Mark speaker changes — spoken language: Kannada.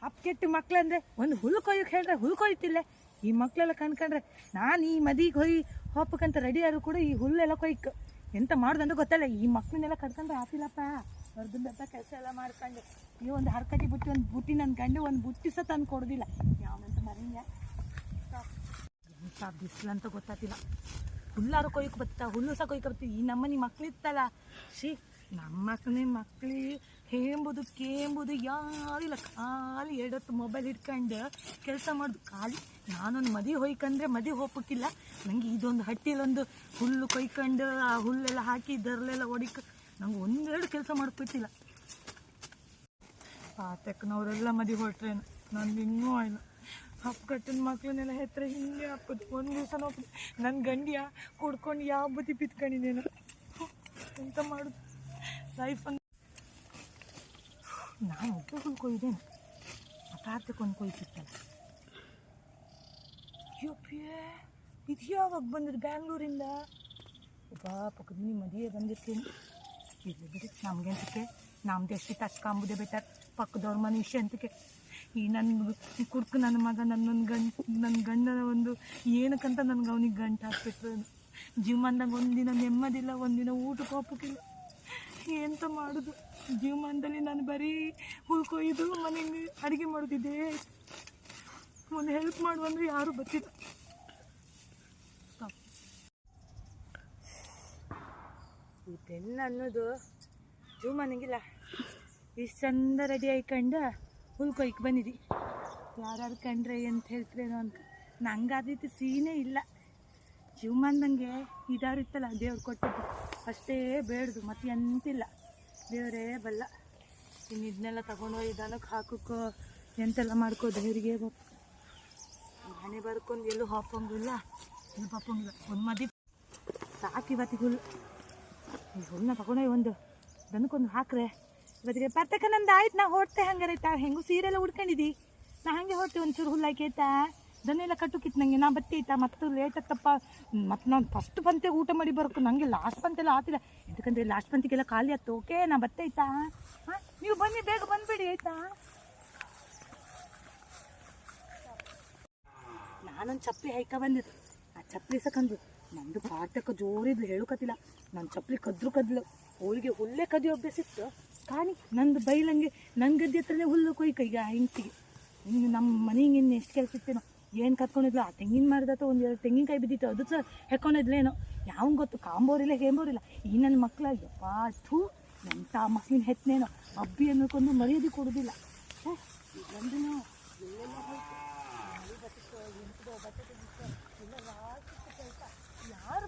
Speaker 1: ಅಪ್ಕೆಟ್ಟು ಮಕ್ಳಂದ್ರೆ ಒಂದು ಹುಲ್ಲು ಕೊಯ್ಯಕ್ಕೆ ಹೇಳ್ರೆ ಹುಲ್ಲು ಕೊಯ್ತಿಲ್ಲ. ಈ ಮಕ್ಕಳೆಲ್ಲ ಕಣ್ಕೊಂಡ್ರೆ ನಾನು ಈ ಮದಿಗೆ ಹೋಗ್ಬೇಕಂತ ರೆಡಿ ಆದರೂ ಕೂಡ ಈ ಹುಲ್ಲೆಲ್ಲ ಕೊಯ್ಕ ಎಂತ ಮಾಡೋದಂತ ಗೊತ್ತಲ್ಲ. ಈ ಮಕ್ಕಳನ್ನೆಲ್ಲ ಕಟ್ಕೊಂಡ್ರೆ ಆತಿಲ್ಲಪ್ಪ. ಹೊರದಿಂದ ಕೆಲಸ ಎಲ್ಲ ಮಾಡ್ಕೊಂಡು ಈ ಒಂದು ಹರ್ಕಟಿ ಬುಟ್ಟಿ ಒಂದು ಬುಟ್ಟಿ ನನ್ನ ಗಂಡು ಒಂದು ಬುಟ್ಟಿ ಸಹ ತಂದು ಕೊಡೋದಿಲ್ಲ. ಯಾವಂತ ಮರಿಯ ಎಂಥ ಬಿಸಿಲು ಅಂತ ಗೊತ್ತಾತಿಲ್ಲ. ಹುಲ್ಲಾರು ಕೊಯ್ಕೆ ಬತ್ತಾ, ಹುಲ್ಲು ಸಹ ಕೊಯ್ಕೆ ಬರ್ತೀವಿ. ಈ ನಮ್ಮನೆ ಮಕ್ಳಿತ್ತಲ್ಲ ನಮ್ಮ ಮಕ್ಳು ಹೇಂಬುದು ಕೇಂಬುದು ಯಾರಿಲ್ಲ. ಖಾಲಿ 2 ಹೊತ್ತು ಮೊಬೈಲ್ ಹಿಡ್ಕೊಂಡು ಕೆಲಸ ಮಾಡೋದು ಖಾಲಿ. ನಾನೊಂದು ಮದುವೆ ಹೋಯ್ಕಂದ್ರೆ ಮದುವೆ ಹೋಗ್ಬೇಕಿಲ್ಲ. ನನಗೆ ಇದೊಂದು ಹಟ್ಟಿಲೊಂದು ಹುಲ್ಲು ಕೊಯ್ಕೊಂಡು ಆ ಹುಲ್ಲೆಲ್ಲ ಹಾಕಿ ದರ್ಲೆಲ್ಲ ಹೊಡಿಕ ನಂಗೆ 1-2 ಕೆಲಸ ಮಾಡ್ಬಿಟ್ಟಿಲ್ಲ. ಪಾತಕ್ಕನವರೆಲ್ಲ ಮದುವೆ ಹೊರಟ್ರೇನು, ನಂದು ಇನ್ನೂ ಆಯಿಲ್ಲ. ಹಪ್ಪಗಟ್ಟಿನ ಮಕ್ಳನ್ನೆಲ್ಲ ಹೆತ್ರ ಹಿಂಗೆ ಹಾಕೋದು. ಒಂದು ದಿವಸ ಹೋಗ್ಬೋದು ನನ್ನ ಗಂಡಿಯ ಕುಡ್ಕೊಂಡು ಯಾವ ಬುದ್ಧಿ ಬಿತ್ಕೊಂಡಿದ್ದೇನು ಎಂತ ಮಾಡೋದು ಲೈಫ್ ಅಂತ. ನಾನು ಒಬ್ಬ ಹುಲ್ ಕೊಯ್ದೇನು ಕಾರ್ತಿಕೊಂದು ಕೊಯ್ತಿತ್ತಲ್ಲ. ಯೋಪ್ಯೇ ಇದು ಯಾವಾಗ ಬಂದಿದ್ದು ಬ್ಯಾಂಗ್ಳೂರಿಂದ? ಪಕ್ಕದ ನಿಮ್ಮ ಮದುವೆ ಬಂದಿರ್ತೀನಿ. ಇದು ಬಿಡಿ ನಮಗೆ ಅಂತಕ್ಕೆ ನಮ್ದು ಎಷ್ಟು ತಚ್ಕಾಂಬುದೇ ಬೆಟರ್. ಪಕ್ಕದವ್ರ ಮನುಷ್ಯ ಅಂತಕ್ಕೆ ಈ ನನ್ನ ಕುಡ್ಕು ನನ್ನ ಮಗ ನನ್ನ ಗಂಡನ ಒಂದು ಏನಕ್ಕಂತ ನನಗೆ ಅವನಿಗೆ ಗಂಟು ಹಾಕ್ಬಿಟ್ರು. ಜೀವಮಾನದಾಗ ಒಂದಿನ ನೆಮ್ಮದಿಲ್ಲ, ಒಂದಿನ ಊಟಕ್ಕೆ ಹೋಗ್ಬೇಕಿಲ್ಲ. ಎಂತ ಮಾಡೋದು ಜೀವಮಾನದಲ್ಲಿ ನಾನು ಬರೀ ಹುಲ್ ಕೊಯ್ದು ಮನೆಗೆ ಅಡುಗೆ ಮಾಡೋದಿದ್ದೆ. ಒಂದು ಹೆಲ್ಪ್ ಮಾಡುವಂದ್ರೆ ಯಾರೂ ಬರ್ತಿಲ್ಲ. ಈ ಪೆನ್ ಅನ್ನೋದು ಜೀವಮಾನಿಗಿಲ್ಲ. ಇಷ್ಟು ಚಂದ ರೆಡಿ ಆಯ್ಕೊಂಡು ಹುಲ್ ಕೊಯ್ಕೆ ಬಂದಿದ್ದಿ. ಯಾರು ಕಂಡ್ರೆ ಎಂತ ಹೇಳ್ತೀರೇನೋ ಅಂತ. ನಂಗೆ ಆ ರೀತಿ ಸೀನೇ ಇಲ್ಲ. ಜೀವಮಾನದಂಗೆ ಇದಾರಿತ್ತಲ್ಲ ದೇವ್ರು ಕೊಟ್ಟದ್ದು ಅಷ್ಟೇ ಬೇಡ್ದು, ಮತ್ತೆ ಎಂತಿಲ್ಲ. ದೇವರೇ ಬಲ್ಲ. ಇನ್ನು ಇದನ್ನೆಲ್ಲ ತಗೊಂಡೋಗಿ ದನಕ್ಕೆ ಹಾಕೋಕ್ಕೋ ಎಂತೆಲ್ಲ ಮಾಡ್ಕೋ ದೇವರಿಗೆ ಗೊತ್ತು. ಮನೆ ಬರ್ಕೊಂಡು ಎಲ್ಲೂ ಹಾಪಂಗಿಲ್ಲ, ಎಲ್ಲೂ ಪಾಪಂಗಿಲ್ಲ. ಒಂದು ಮದಿ ಸಾಕು ಇವತ್ತಿಗೆ ಹುಲ್ಲು. ಈ ಹುಲ್ಲನ್ನ ತಗೊಂಡೋಗಿ ಒಂದು ದನಕ್ಕೊಂದು ಹಾಕ್ರೆ ಇವತ್ತಿಗೆ ಪರ್ತಕ್ಕ ನಂದು ಆಯ್ತು. ನಾ ಹೊಡ್ತೆ ಹಂಗಾರೆ ಆಯ್ತಾ. ಹೆಂಗೂ ಸೀರೆಲ್ಲ ಉಡ್ಕೊಂಡಿದ್ದಿ, ನಾ ಹಾಗೆ ಹೊಡ್ತೆ. ಒಂಚೂರು ಹುಲ್ಲು ಹಾಕೈತಾ ದನ್ನೆಲ್ಲ ಕಟ್ಟುಕಿತ್ತು ನನಗೆ. ನಾ ಬತ್ತೈತಾ ಮತ್ತು ಲೇಟ್ ಆಗ್ತಪ್ಪ. ಮತ್ತು ನಾನು ಫಸ್ಟ್ ಪಂತೆಗೆ ಊಟ ಮಾಡಿ ಬರ್ಕು. ನನಗೆ ಲಾಸ್ಟ್ ಪಂತೆಲ್ಲ ಆತಿಲ್ಲ. ಯಾಕಂದರೆ ಲಾಸ್ಟ್ ಪಂತಿಗೆಲ್ಲ ಖಾಲಿ ಆಯ್ತು. ಓಕೆ ನಾ ಬತ್ತೈತಾ. ಹಾಂ ನೀವು ಬನ್ನಿ, ಬೇಗ ಬಂದುಬಿಡಿ ಆಯಿತಾ. ನಾನೊಂದು ಚಪ್ಪಲಿ ಹೈಕ ಬಂದಿದ್ದು. ಆ ಚಪ್ಪಲಿ ಸಕಂದು ನಂದು ಪಾಠಕ್ಕೆ ಜೋರಿದ್ಲು ಹೇಳುಕತ್ತಿಲ್ಲ. ನನ್ನ ಚಪ್ಪಲಿ ಕದ್ಲು ಅವಳಿಗೆ ಹುಲ್ಲೇ ಕದಿಯೋ ಅಭ್ಯಾಸ ಇತ್ತು. ಕಾಣಿ ನಂದು ಬೈಲಂಗೆ ನನ್ನ ಗದ್ದೆ ಹತ್ರನೇ ಹುಲ್ಲು ಕೊಯ್ಕ. ಈಗ ಹಿಂಗ್ಸಿಗೆ ಹಿಂಗೆ ನಮ್ಮ ಮನೆಗೆ ಇನ್ನು ಎಷ್ಟು ಕೆಲಸ ಇತ್ತೇನೋ. ಏನು ಕತ್ಕೊಂಡಿದ್ಲು ಆ ತೆಂಗಿನ ಮರದತ್ತ 1-2 ತೆಂಗಿನಕಾಯಿ ಬಿದ್ದಿತ್ತು, ಅದು ಸಹ ಹೆಕ್ಕೊಂಡಿದ್ಲೇನೋ. ಯಾವ ಗೊತ್ತು ಕಾಂಬೋರಿಲ್ಲ ಹೇಂಬೋರಿಲ್ಲ. ಈ ನನ್ನ ಮಕ್ಕಳ ಪಾಠು ಎಂಥ ಮಕ್ಕಳಿನ ಹೆತ್ತನೇನೋ ಅಬ್ಬಿ ಅನ್ನೋಕ್ಕೊಂದು ಮರ್ಯಾದೆ ಕೊಡೋದಿಲ್ಲ. ಗಂಡನೋ ಎಲ್ಲೆಲ್ಲ ಹೋಯ್ತು ಮಳೆ ಬರ್ತೋ ಎಂಥದೋ ಬಟ್ಟೆ ಎಲ್ಲ ಕೆಲಸ ಯಾರು